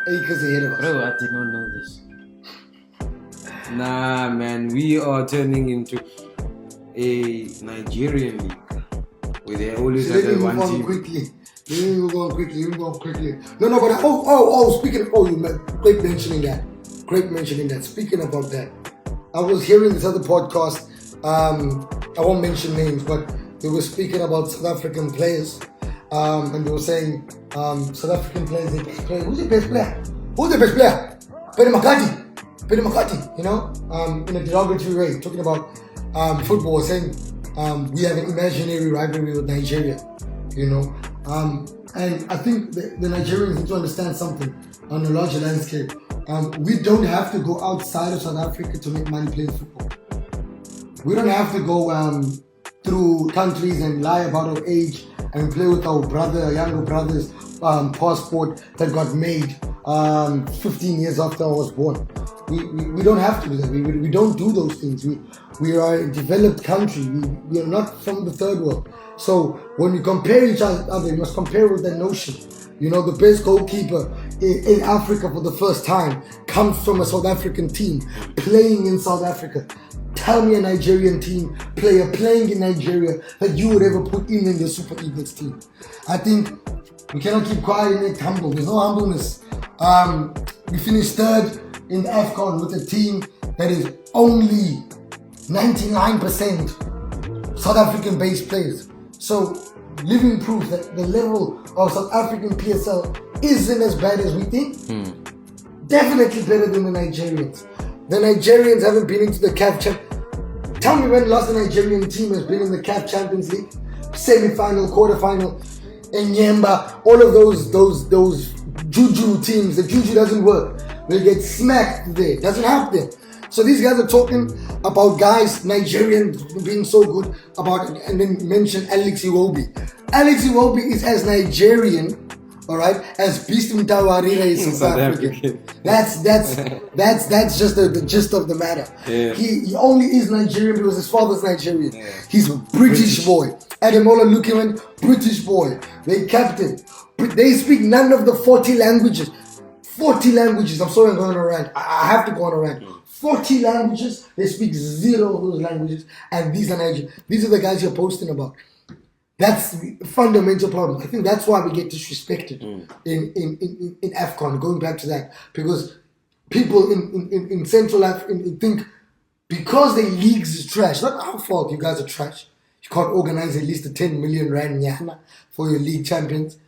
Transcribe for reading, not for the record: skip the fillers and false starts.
acres ahead of us. Bro, I did not know this. Nah, man, we are turning into a Nigerian league where they always have Let me one move on team. quickly. Let me move on quickly. No, but speaking of, you great mentioning that. Speaking about that, I was hearing this other podcast. I won't mention names, but they were speaking about South African players, and they were saying South African players, they best player. Who's the best player? Peter McCarthy. You know, in a derogatory way, talking about football, saying we have an imaginary rivalry with Nigeria. You know, and I think the Nigerians need to understand something on a larger landscape. We don't have to go outside of South Africa to make money playing football. We don't have to go through countries and lie about our age and play with our younger brother's passport that got made 15 years after I was born. We don't have to do that. We don't do those things. We are a developed country. We are not from the third world. So when we compare each other, we must compare with that notion. You know, the best goalkeeper in Africa for the first time comes from a South African team playing in South Africa. Tell me a Nigerian player playing in Nigeria that you would ever put in your Super Eagles team. I think we cannot keep quiet and act humble. There's no humbleness. We finished third in the AFCON with a team that is only 99% South African based players. So living proof that the level of South African PSL isn't as bad as we think. Definitely better than the Nigerians. The Nigerians haven't been into the CAF Champions. Tell me when the last Nigerian team has been in the CAF Champions League, semi-final, quarter-final, and Nyemba, all of those juju teams. The juju doesn't work. They get smacked there. Doesn't happen. So these guys are talking about guys, Nigerians being so good and then mention Alex Iwobi. Alex Iwobi is as Nigerian, all right, as Beast Mtawarira is South African. That's just the gist of the matter. Yeah. He only is Nigerian because his father's Nigerian. Yeah. He's a British boy. Ademola Lukiman, British boy. They captain. They speak none of the 40 languages. 40 languages. I'm sorry I'm going on a rant. I have to go on a rant. 40 languages. They speak 0 of those languages. And these are Nigerians. These are the guys you're posting about. That's the fundamental problem. I think that's why we get disrespected in AFCON, going back to that. Because people in Central Africa think because the leagues is trash, not our fault you guys are trash. You can't organize at least a 10 million rand nyana for your league champions.